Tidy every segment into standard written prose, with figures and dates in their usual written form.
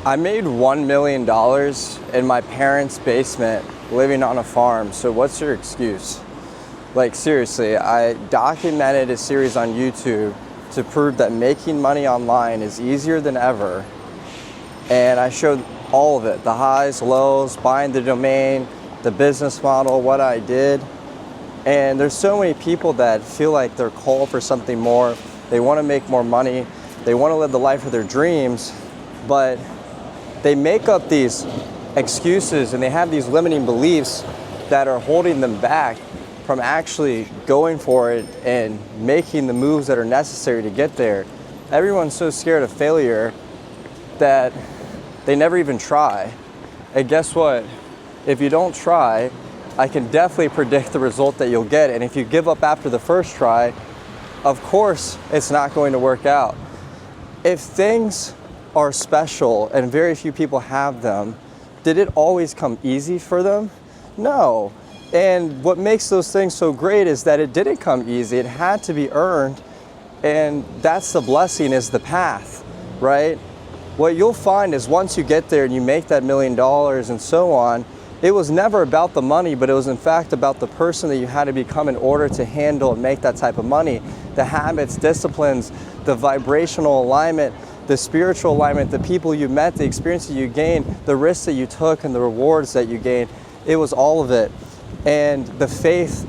I made $1 million in my parents' basement living on a farm, so what's your excuse? Like seriously, I documented a series on YouTube to prove that making money online is easier than ever. And I showed all of it, the highs, lows, buying the domain, the business model, what I did. And there's so many people that feel like they're called for something more. They want to make more money. They want to live the life of their dreams, but they make up these excuses and they have these limiting beliefs that are holding them back from actually going for it and making the moves that are necessary to get there. Everyone's so scared of failure that they never even try. And guess what? If you don't try, I can definitely predict the result that you'll get. And if you give up after the first try, of course it's not going to work out. If things are special and very few people have them, did it always come easy for them? No. And what makes those things so great is that it didn't come easy. It had to be earned. And that's the blessing, is the path, right? What you'll find is once you get there and you make that $1 million and so on, it was never about the money, but it was in fact about the person that you had to become in order to handle and make that type of money. The habits, disciplines, the vibrational alignment, the spiritual alignment, the people you met, the experiences you gained, the risks that you took and the rewards that you gained. It was all of it. And the faith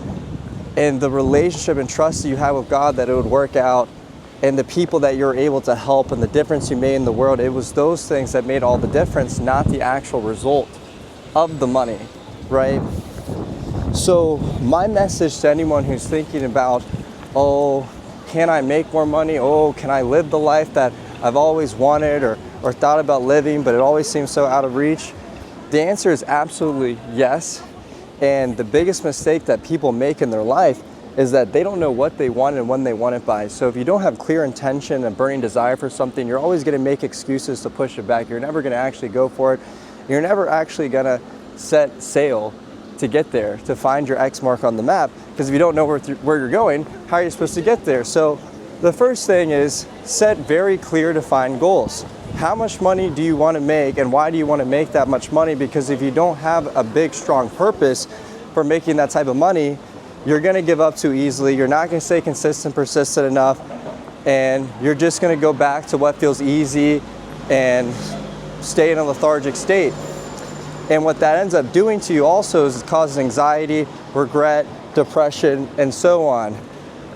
and the relationship and trust that you have with God that it would work out, and the people that you're able to help and the difference you made in the world, it was those things that made all the difference, not the actual result of the money, right? So my message to anyone who's thinking about, oh, can I make more money? Oh, can I live the life that I've always wanted or thought about living, but it always seems so out of reach? The answer is absolutely yes. And the biggest mistake that people make in their life is that they don't know what they want and when they want it by. So if you don't have clear intention and burning desire for something, you're always going to make excuses to push it back. You're never going to actually go for it. You're never actually going to set sail to get there, to find your X mark on the map. Because if you don't know where you're going, how are you supposed to get there? So the first thing is set very clear, defined goals. How much money do you want to make and why do you want to make that much money? Because if you don't have a big, strong purpose for making that type of money, you're going to give up too easily. You're not going to stay consistent, persistent enough, and you're just going to go back to what feels easy and stay in a lethargic state. And what that ends up doing to you also is it causes anxiety, regret, depression, and so on.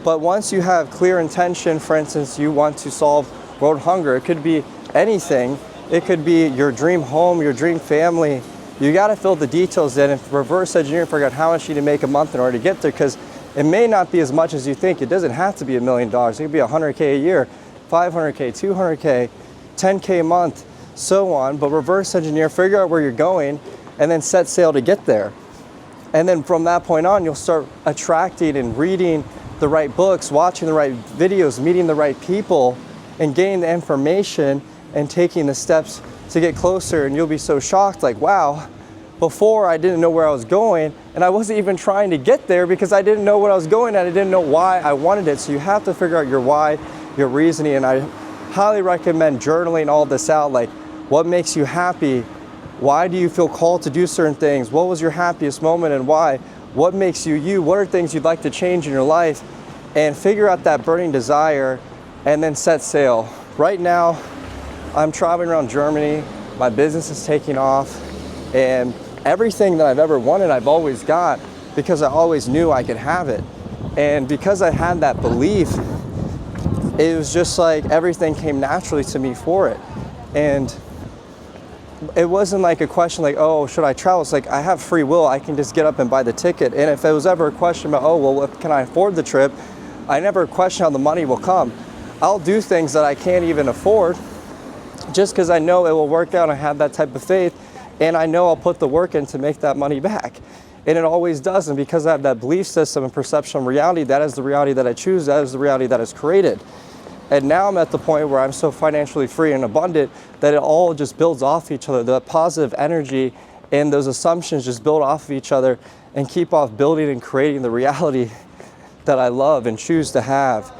But once you have clear intention, for instance, you want to solve world hunger, it could be anything. It could be your dream home, your dream family. You got to fill the details in and reverse engineer and figure out how much you need to make a month in order to get there, because it may not be as much as you think. It doesn't have to be $1 million. It could be $100K a year, $500K, $200K, $10K a month, so on. But reverse engineer, figure out where you're going, and then set sail to get there. And then from that point on, you'll start attracting and reading the right books, watching the right videos, meeting the right people, and gaining the information and taking the steps to get closer. And you'll be so shocked, like, wow, before I didn't know where I was going, and I wasn't even trying to get there because I didn't know what I was going at. I didn't know why I wanted it. So you have to figure out your why, your reasoning, and I highly recommend journaling all this out. Like, what makes you happy? Why do you feel called to do certain things? What was your happiest moment and why? What makes you you? What are things you'd like to change in your life? And figure out that burning desire and then set sail. Right now, I'm traveling around Germany. My business is taking off, and everything that I've ever wanted, I've always got because I always knew I could have it. And because I had that belief, it was just like everything came naturally to me for it. And it wasn't like a question like, oh, should I travel? It's like, I have free will. I can just get up and buy the ticket. And if it was ever a question about, oh, well, can I afford the trip? I never question how the money will come. I'll do things that I can't even afford just because I know it will work out. I have that type of faith, and I know I'll put the work in to make that money back. And it always does. And because I have that belief system and perception of reality, that is the reality that I choose. That is the reality that is created. And now I'm at the point where I'm so financially free and abundant that it all just builds off each other. The positive energy and those assumptions just build off of each other and keep off building and creating the reality that I love and choose to have.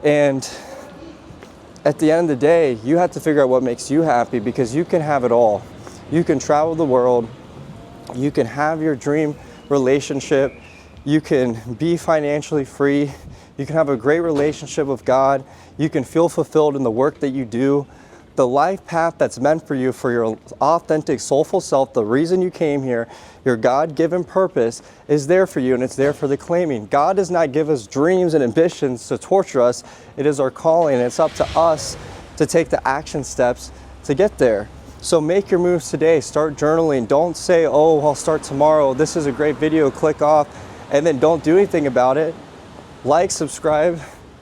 And at the end of the day, you have to figure out what makes you happy, because you can have it all. You can travel the world, you can have your dream relationship, you can be financially free, you can have a great relationship with God, you can feel fulfilled in the work that you do. The life path that's meant for you, for your authentic, soulful self, the reason you came here, your God-given purpose is there for you, and it's there for the claiming. God does not give us dreams and ambitions to torture us. It is our calling, and it's up to us to take the action steps to get there. So make your moves today. Start journaling. Don't say, oh, I'll start tomorrow. This is a great video, click off, and then don't do anything about it. Like, subscribe.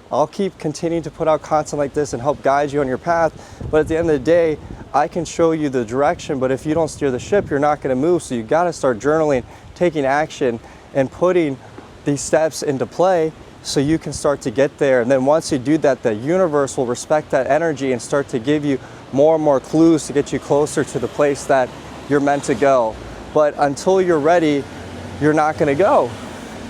I'll keep continuing to put out content like this and help guide you on your path. But at the end of the day, I can show you the direction, but if you don't steer the ship, you're not going to move. So you got to start journaling, taking action, and putting these steps into play so you can start to get there. And then once you do that, the universe will respect that energy and start to give you more and more clues to get you closer to the place that you're meant to go. But until you're ready, you're not going to go,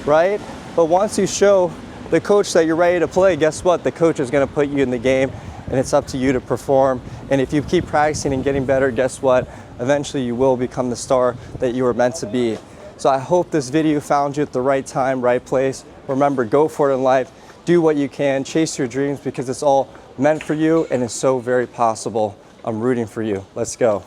right? But once you show the coach that you're ready to play, guess what? The coach is going to put you in the game, and it's up to you to perform. And if you keep practicing and getting better, guess what? Eventually you will become the star that you were meant to be. So I hope this video found you at the right time, right place. Remember, go for it in life. Do what you can. Chase your dreams, because it's all meant for you and it's so very possible. I'm rooting for you. Let's go.